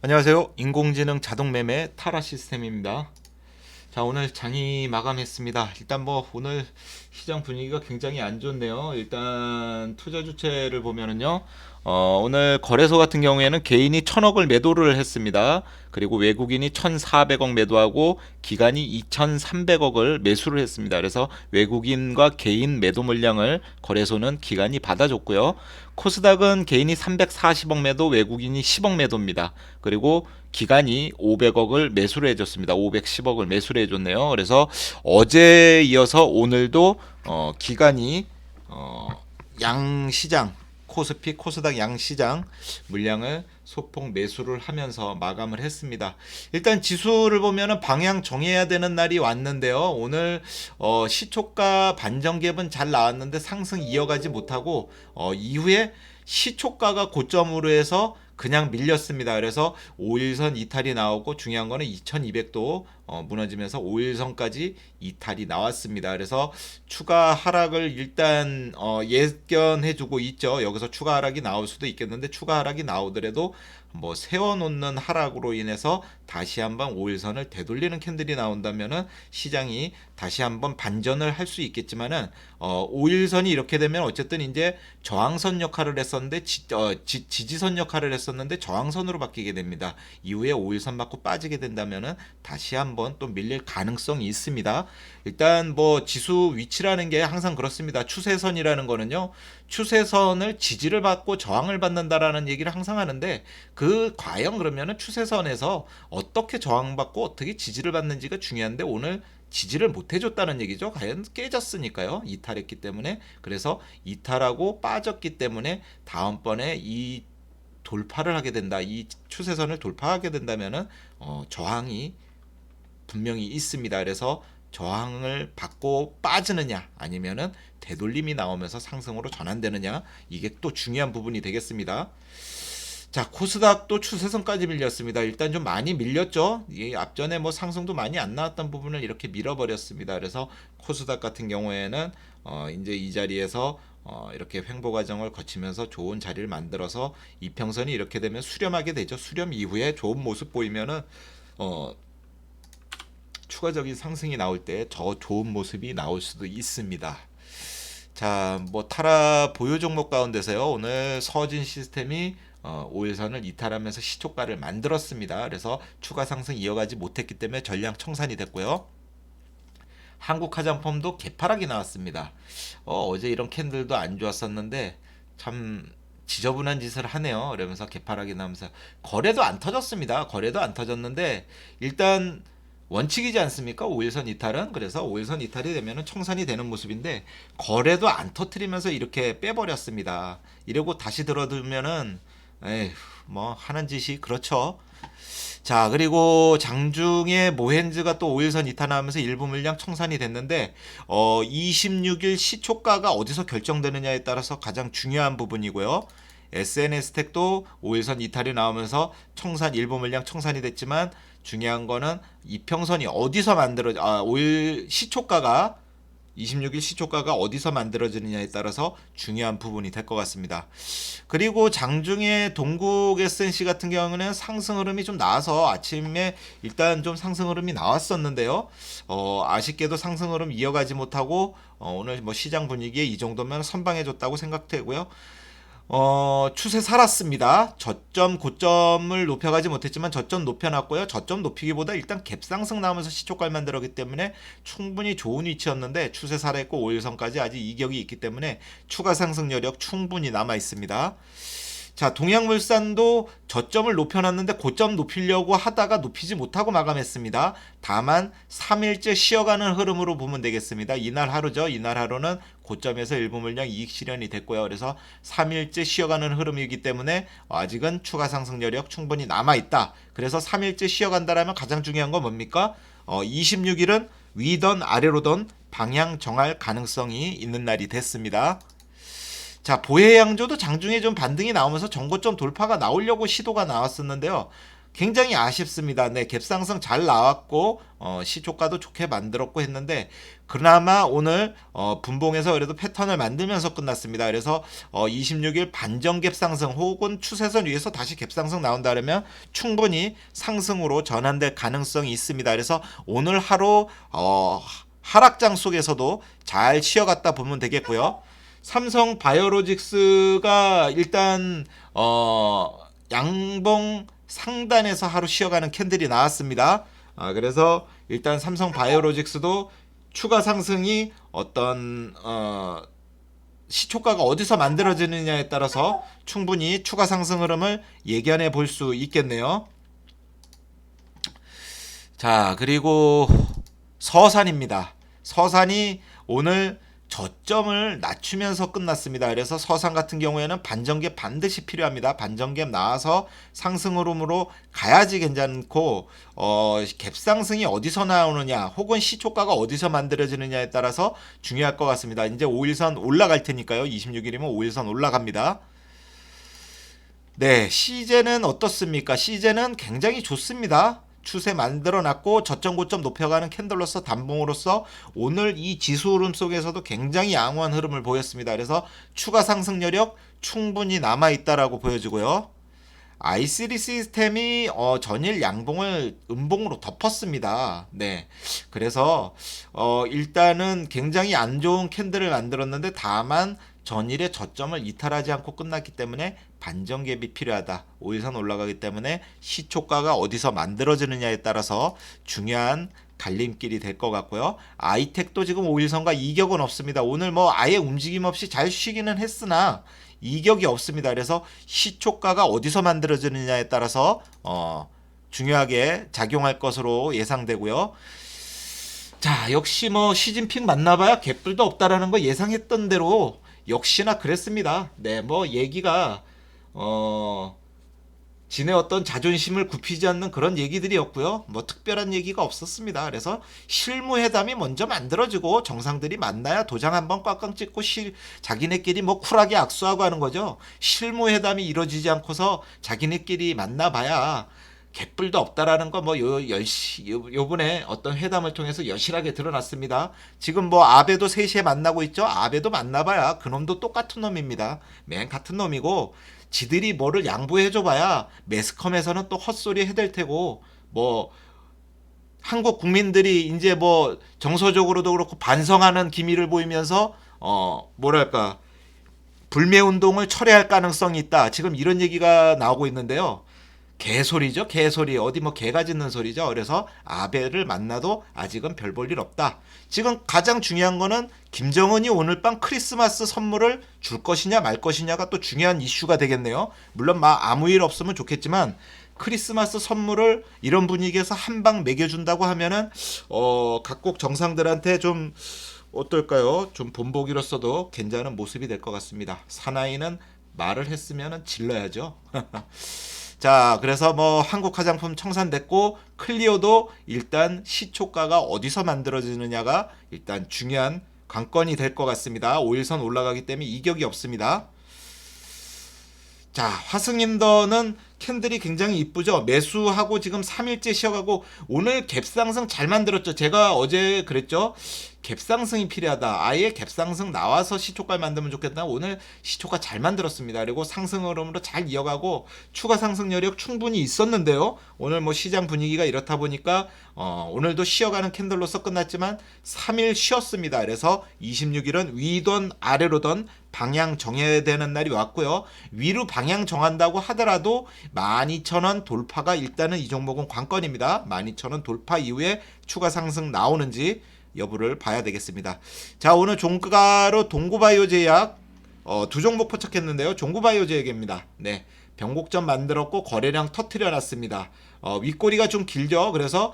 안녕하세요. 인공지능 자동매매 타라 시스템입니다. 자, 오늘 장이 마감했습니다. 일단 뭐 오늘 시장 분위기가 굉장히 안 좋네요. 일단 투자 주체를 보면은요. 오늘 거래소 같은 경우에는 개인이 1,000억을 매도를 했습니다. 그리고 외국인이 1,400억 매도하고 기관이 2,300억을 매수를 했습니다. 그래서 외국인과 개인 매도 물량을 거래소는 기관이 받아줬고요. 코스닥은 개인이 340억 매도, 외국인이 10억 매도입니다. 그리고 기관이 500억을 매수를 해줬습니다. 510억을 매수를 해줬네요. 그래서 어제 이어서 오늘도 기관이 양시장 코스피 코스닥 양시장 물량을 소폭 매수를 하면서 마감을 했습니다. 일단 지수를 보면은 방향 정해야 되는 날이 왔는데요. 오늘 시초가 반전갭은 잘 나왔는데 상승 이어가지 못하고 이후에 시초가가 고점으로 해서 그냥 밀렸습니다. 그래서 5일선 이탈이 나오고 중요한 거는 2200도 무너지면서 5일선까지 이탈이 나왔습니다. 그래서 추가 하락을 일단 예견해주고 있죠. 여기서 추가 하락이 나올 수도 있겠는데 추가 하락이 나오더라도 뭐 세워놓는 하락으로 인해서 다시 한번 5일선을 되돌리는 캔들이 나온다면은 시장이 다시 한번 반전을 할 수 있겠지만은 5일선이 이렇게 되면 어쨌든 이제 저항선 역할을 했었는데 지지선 역할을 했었는데 저항선으로 바뀌게 됩니다. 이후에 5일선 맞고 빠지게 된다면은 다시 한번 또 밀릴 가능성이 있습니다. 일단 뭐 지수 위치라는 게 항상 그렇습니다. 추세선이라는 거는요. 추세선을 지지를 받고 저항을 받는다라는 얘기를 항상 하는데 그 과연 그러면은 추세선에서 어떻게 저항받고 어떻게 지지를 받는지가 중요한데 오늘 지지를 못 해줬다는 얘기죠. 과연 깨졌으니까요. 이탈했기 때문에. 그래서 이탈하고 빠졌기 때문에 다음번에 이 돌파를 하게 된다. 이 추세선을 돌파하게 된다면은 저항이 분명히 있습니다. 그래서 저항을 받고 빠지느냐 아니면은 되돌림이 나오면서 상승으로 전환되느냐 이게 또 중요한 부분이 되겠습니다. 자, 코스닥도 추세선까지 밀렸습니다. 일단 좀 많이 밀렸죠. 이 앞전에 뭐 상승도 많이 안 나왔던 부분을 이렇게 밀어버렸습니다. 그래서 코스닥 같은 경우에는 이제 이 자리에서 이렇게 횡보 과정을 거치면서 좋은 자리를 만들어서 이평선이 이렇게 되면 수렴하게 되죠. 수렴 이후에 좋은 모습 보이면은 어, 추가적인 상승이 나올 때 더 좋은 모습이 나올 수도 있습니다. 자, 뭐 타라 보유 종목 가운데서요. 오늘 서진 시스템이 5일선을 이탈하면서 시초가를 만들었습니다. 그래서 추가 상승 이어가지 못했기 때문에 전량 청산이 됐고요. 한국 화장품도 개파락이 나왔습니다. 어제 이런 캔들도 안 좋았었는데 참 지저분한 짓을 하네요. 그러면서 개파락이 나면서 거래도 안 터졌습니다. 거래도 안 터졌는데 일단 원칙이지 않습니까? 5일선 이탈은. 그래서 5일선 이탈이 되면 청산이 되는 모습인데 거래도 안 터트리면서 이렇게 빼버렸습니다. 이러고 다시 들어두면은 에휴 뭐 하는 짓이 그렇죠. 자, 그리고 장중에 모헨즈가 또 5일선 이탈하면서 일부 물량 청산이 됐는데 26일 시초가가 어디서 결정되느냐에 따라서 가장 중요한 부분이고요. SNS택도 5일선 이탈이 나오면서 청산 일부 물량 청산이 됐지만 중요한 거는 이평선이 어디서 5일 시초가가 26일 시초가가 어디서 만들어지느냐에 따라서 중요한 부분이 될 것 같습니다. 그리고 장중에 동국 S&C 같은 경우는 상승 흐름이 좀 나와서 아침에 일단 좀 상승 흐름이 나왔었는데요. 아쉽게도 상승 흐름 이어가지 못하고 오늘 뭐 시장 분위기에 이 정도면 선방해줬다고 생각되고요. 추세 살았습니다. 저점 고점을 높여가지 못했지만 저점 높여놨고요. 저점 높이기보다 일단 갭상승 나오면서 시초가를 만들었기 때문에 충분히 좋은 위치였는데 추세 살았고 5일선까지 아직 이격이 있기 때문에 추가 상승 여력 충분히 남아 있습니다. 자, 동양물산도 저점을 높여놨는데 고점 높이려고 하다가 높이지 못하고 마감했습니다. 다만 3일째 쉬어가는 흐름으로 보면 되겠습니다. 이날 하루죠. 이날 하루는 고점에서 일부 물량 이익 실현이 됐고요. 그래서 3일째 쉬어가는 흐름이기 때문에 아직은 추가 상승 여력 충분히 남아있다. 그래서 3일째 쉬어간다라면 가장 중요한 건 뭡니까? 26일은 위던 아래로던 방향 정할 가능성이 있는 날이 됐습니다. 자, 보혜양조도 장중에 좀 반등이 나오면서 전고점 돌파가 나오려고 시도가 나왔었는데요. 굉장히 아쉽습니다. 네, 갭상승 잘 나왔고 시초가도 좋게 만들었고 했는데 그나마 오늘 분봉에서 그래도 패턴을 만들면서 끝났습니다. 그래서 26일 반전 갭상승 혹은 추세선 위에서 다시 갭상승 나온다면 충분히 상승으로 전환될 가능성이 있습니다. 그래서 오늘 하루 하락장 속에서도 잘 쉬어갔다 보면 되겠고요. 삼성 바이오로직스가 일단 양봉 상단에서 하루 쉬어가는 캔들이 나왔습니다. 그래서 일단 삼성 바이오로직스도 추가 상승이 어떤 시초가가 어디서 만들어지느냐에 따라서 충분히 추가 상승 흐름을 예견해 볼 수 있겠네요. 자, 그리고 서산입니다. 서산이 오늘 저점을 낮추면서 끝났습니다. 그래서 서산 같은 경우에는 반전갭 반드시 필요합니다. 반전갭 나와서 상승 흐름으로 가야지 괜찮고 갭상승이 어디서 나오느냐 혹은 시초가가 어디서 만들어지느냐에 따라서 중요할 것 같습니다. 이제 5일선 올라갈 테니까요. 26일이면 5일선 올라갑니다. 네, 시제는 어떻습니까? 시제는 굉장히 좋습니다. 추세 만들어놨고 저점 고점 높여가는 캔들로서 단봉으로서 오늘 이 지수 흐름 속에서도 굉장히 양호한 흐름을 보였습니다. 그래서 추가 상승 여력 충분히 남아있다라고 보여지고요. i3 시스템이 전일 양봉을 음봉으로 덮었습니다. 네, 그래서 일단은 굉장히 안 좋은 캔들을 만들었는데 다만 전일의 저점을 이탈하지 않고 끝났기 때문에 반전갭이 필요하다. 5일선 올라가기 때문에 시초가가 어디서 만들어지느냐에 따라서 중요한 갈림길이 될 것 같고요. 아이텍도 지금 5일선과 이격은 없습니다. 오늘 뭐 아예 움직임 없이 잘 쉬기는 했으나 이격이 없습니다. 그래서 시초가가 어디서 만들어지느냐에 따라서 중요하게 작용할 것으로 예상되고요. 자, 역시 뭐 시진핑 만나봐야 개뿔도 없다라는 거 예상했던 대로 역시나 그랬습니다. 네, 뭐 얘기가 지네 어떤 자존심을 굽히지 않는 그런 얘기들이었고요. 뭐 특별한 얘기가 없었습니다. 그래서 실무회담이 먼저 만들어지고 정상들이 만나야 도장 한번 꽉꽉 찍고 자기네끼리 뭐 쿨하게 악수하고 하는 거죠. 실무회담이 이루어지지 않고서 자기네끼리 만나봐야 개뿔도 없다라는 거 뭐 요번에 어떤 회담을 통해서 여실하게 드러났습니다. 지금 뭐 아베도 3시에 만나고 있죠. 아베도 만나봐야 그놈도 똑같은 놈입니다. 맨 같은 놈이고 지들이 뭐를 양보해줘봐야 매스컴에서는 또 헛소리 해댈 테고 뭐 한국 국민들이 이제 뭐 정서적으로도 그렇고 반성하는 기미를 보이면서 뭐랄까 불매운동을 철회할 가능성이 있다. 지금 이런 얘기가 나오고 있는데요. 개소리죠, 개소리. 어디 뭐 개가 짖는 소리죠. 그래서 아베를 만나도 아직은 별 볼 일 없다. 지금 가장 중요한 거는 김정은이 오늘 밤 크리스마스 선물을 줄 것이냐 말 것이냐가 또 중요한 이슈가 되겠네요. 물론 아무 일 없으면 좋겠지만 크리스마스 선물을 이런 분위기에서 한 방 먹여준다고 하면은 각국 정상들한테 좀 어떨까요? 좀 본보기로서도 괜찮은 모습이 될 것 같습니다. 사나이는 말을 했으면 질러야죠. 자, 그래서 뭐 한국 화장품 청산됐고 클리오도 일단 시초가가 어디서 만들어지느냐가 일단 중요한 관건이 될 것 같습니다. 5일선 올라가기 때문에 이격이 없습니다. 자, 화승인더는 캔들이 굉장히 이쁘죠. 매수하고 지금 3일째 쉬어가고 오늘 갭상승 잘 만들었죠. 제가 어제 그랬죠. 갭상승이 필요하다. 아예 갭상승 나와서 시초가를 만들면 좋겠다. 오늘 시초가 잘 만들었습니다. 그리고 상승 흐름으로 잘 이어가고 추가 상승 여력 충분히 있었는데요. 오늘 뭐 시장 분위기가 이렇다 보니까 오늘도 쉬어가는 캔들로서 끝났지만 3일 쉬었습니다. 그래서 26일은 위든 아래로든 방향 정해야 되는 날이 왔고요. 위로 방향 정한다고 하더라도 12,000원 돌파가 일단은 이 종목은 관건입니다. 12,000원 돌파 이후에 추가 상승 나오는지 여부를 봐야 되겠습니다. 자, 오늘 종가로 동구바이오제약 두 종목 포착했는데요. 종구바이오제약입니다. 네, 변곡점 만들었고 거래량 터트려 놨습니다. 윗꼬리가 좀 길죠. 그래서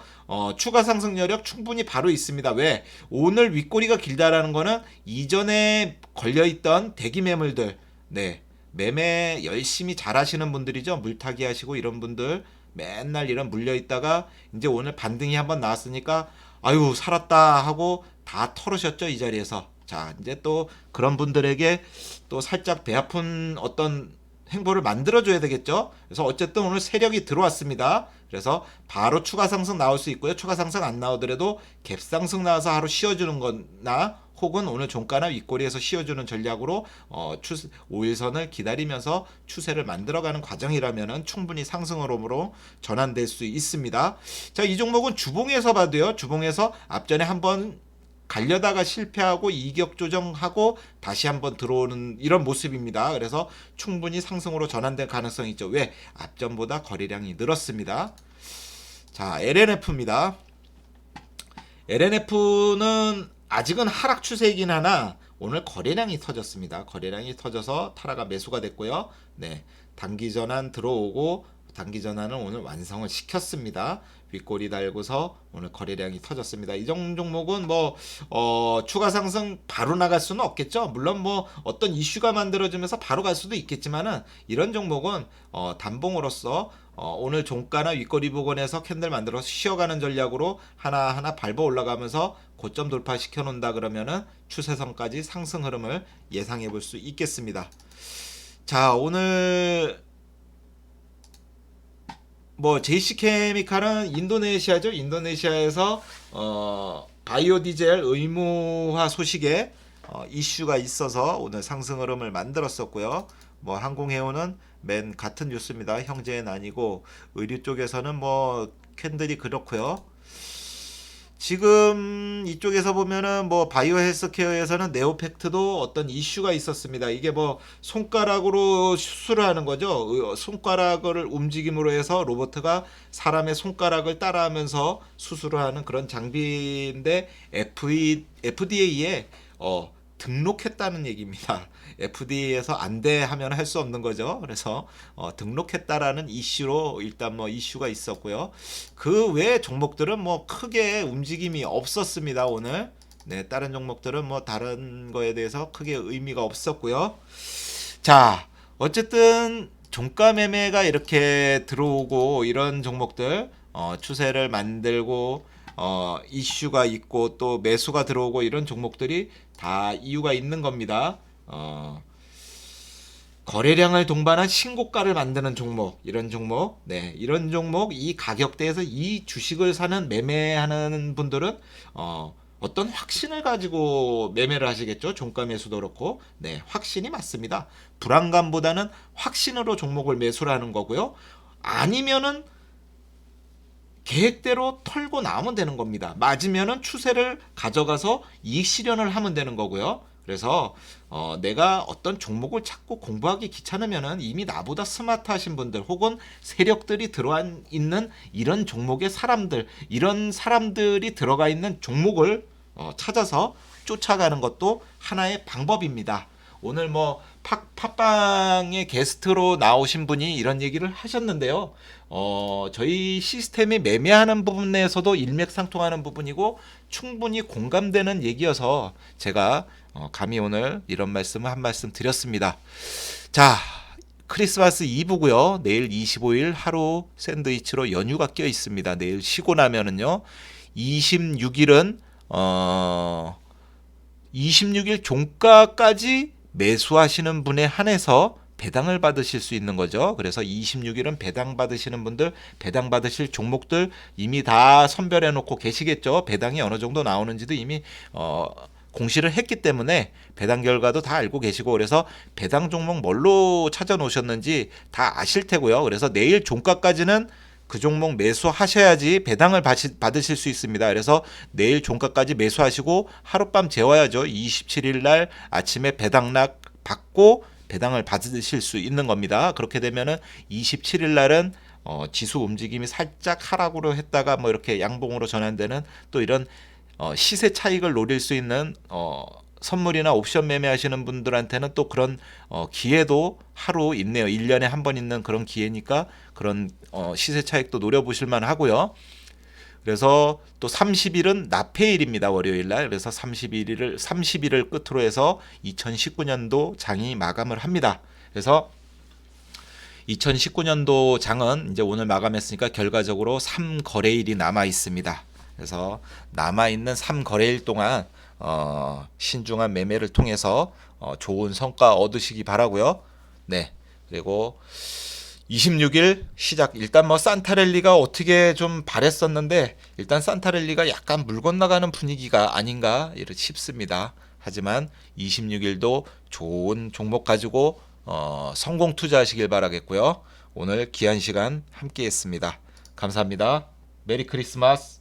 추가 상승 여력 충분히 바로 있습니다. 왜? 오늘 윗꼬리가 길다라는 거는 이전에 걸려있던 대기 매물들, 네, 매매 열심히 잘하시는 분들이죠. 물타기 하시고 이런 분들 맨날 이런 물려있다가 이제 오늘 반등이 한번 나왔으니까 아유 살았다 하고 다 털으셨죠, 이 자리에서. 자, 이제 또 그런 분들에게 또 살짝 배 아픈 어떤 행보를 만들어줘야 되겠죠. 그래서 어쨌든 오늘 세력이 들어왔습니다. 그래서 바로 추가 상승 나올 수 있고요. 추가 상승 안 나오더라도 갭 상승 나와서 하루 쉬어주는 거나 혹은 오늘 종가나 윗꼬리에서 쉬어주는 전략으로 5일선을 기다리면서 추세를 만들어가는 과정이라면 충분히 상승으로 전환될 수 있습니다. 자, 이 종목은 주봉에서 봐도요. 주봉에서 앞전에 한번 가려다가 실패하고 이격 조정하고 다시 한번 들어오는 이런 모습입니다. 그래서 충분히 상승으로 전환될 가능성이 있죠. 왜? 앞전보다 거래량이 늘었습니다. 자, LNF입니다. LNF는 아직은 하락 추세이긴 하나 오늘 거래량이 터졌습니다. 거래량이 터져서 타라가 매수가 됐고요. 네, 단기 전환 들어오고 단기 전환을 오늘 완성을 시켰습니다. 윗꼬리 달고서 오늘 거래량이 터졌습니다. 이 종목은 추가 상승 바로 나갈 수는 없겠죠. 물론 어떤 이슈가 만들어지면서 바로 갈 수도 있겠지만은 이런 종목은 단봉으로서 오늘 종가나 윗꼬리 부근에서 캔들 만들어서 쉬어가는 전략으로 하나하나 밟아 올라가면서 고점 돌파 시켜 놓는다 그러면은 추세선까지 상승 흐름을 예상해 볼 수 있겠습니다. 자, 오늘 JC케미칼은 인도네시아죠. 인도네시아에서 바이오 디젤 의무화 소식에 이슈가 있어서 오늘 상승 흐름을 만들었었고요. 항공해운은 맨 같은 뉴스입니다. 형제는 아니고 의류 쪽에서는 캔들이 그렇고요. 지금 이쪽에서 보면은 바이오 헬스케어에서는 네오팩트도 어떤 이슈가 있었습니다. 이게 손가락으로 수술을 하는 거죠. 손가락을 움직임으로 해서 로봇가 사람의 손가락을 따라하면서 수술을 하는 그런 장비인데 FDA에 등록했다는 얘기입니다. FDA에서 안 돼 하면 할 수 없는 거죠. 그래서 등록했다라는 이슈로 일단 이슈가 있었고요. 그 외 종목들은 크게 움직임이 없었습니다. 오늘. 네, 다른 종목들은 다른 거에 대해서 크게 의미가 없었고요. 자, 어쨌든 종가 매매가 이렇게 들어오고 이런 종목들 추세를 만들고 이슈가 있고 또 매수가 들어오고 이런 종목들이 다 이유가 있는 겁니다. 거래량을 동반한 신고가를 만드는 종목, 이런 종목, 네, 이런 종목, 이 가격대에서 이 주식을 사는 매매하는 분들은 어떤 확신을 가지고 매매를 하시겠죠. 종가 매수도 그렇고, 네, 확신이 맞습니다. 불안감보다는 확신으로 종목을 매수를 하는 거고요. 아니면은 계획대로 털고 나오면 되는 겁니다. 맞으면은 추세를 가져가서 이익 실현을 하면 되는 거고요. 그래서 내가 어떤 종목을 찾고 공부하기 귀찮으면은 이미 나보다 스마트하신 분들 혹은 세력들이 들어와 있는 이런 종목의 사람들, 이런 사람들이 들어가 있는 종목을 찾아서 쫓아가는 것도 하나의 방법입니다. 오늘 팟빵의 게스트로 나오신 분이 이런 얘기를 하셨는데요. 저희 시스템이 매매하는 부분에서도 일맥상통하는 부분이고 충분히 공감되는 얘기여서 제가 감히 오늘 이런 말씀을 한 말씀 드렸습니다. 자, 크리스마스 이브고요. 내일 25일 하루 샌드위치로 연휴가 껴 있습니다. 내일 쉬고 나면은요. 26일은 26일 종가까지 매수하시는 분에 한해서 배당을 받으실 수 있는 거죠. 그래서 26일은 배당 받으시는 분들, 배당 받으실 종목들 이미 다 선별해 놓고 계시겠죠. 배당이 어느 정도 나오는지도 이미 공시를 했기 때문에 배당 결과도 다 알고 계시고 그래서 배당 종목 뭘로 찾아 놓으셨는지 다 아실 테고요. 그래서 내일 종가까지는 그 종목 매수하셔야지 배당을 받으실 수 있습니다. 그래서 내일 종가까지 매수하시고 하룻밤 재워야죠. 27일 날 아침에 배당락 받고 배당을 받으실 수 있는 겁니다. 그렇게 되면은 27일 날은 지수 움직임이 살짝 하락으로 했다가 이렇게 양봉으로 전환되는 또 이런 시세 차익을 노릴 수 있는 선물이나 옵션 매매하시는 분들한테는 또 그런 기회도 하루 있네요. 1년에 한 번 있는 그런 기회니까 그런 시세 차익도 노려보실 만하고요. 그래서 또 30일은 납회일입니다. 월요일 날. 그래서 30일을 끝으로 해서 2019년도 장이 마감을 합니다. 그래서 2019년도 장은 이제 오늘 마감했으니까 결과적으로 3거래일이 남아 있습니다. 그래서 남아 있는 3거래일 동안 신중한 매매를 통해서 좋은 성과 얻으시기 바라고요. 네. 그리고 26일 시작. 일단 뭐 산타랠리가 어떻게 좀 바랬었는데 일단 산타랠리가 약간 물 건너가는 분위기가 아닌가 싶습니다. 하지만 26일도 좋은 종목 가지고 성공 투자하시길 바라겠고요. 오늘 귀한 시간 함께 했습니다. 감사합니다. 메리 크리스마스.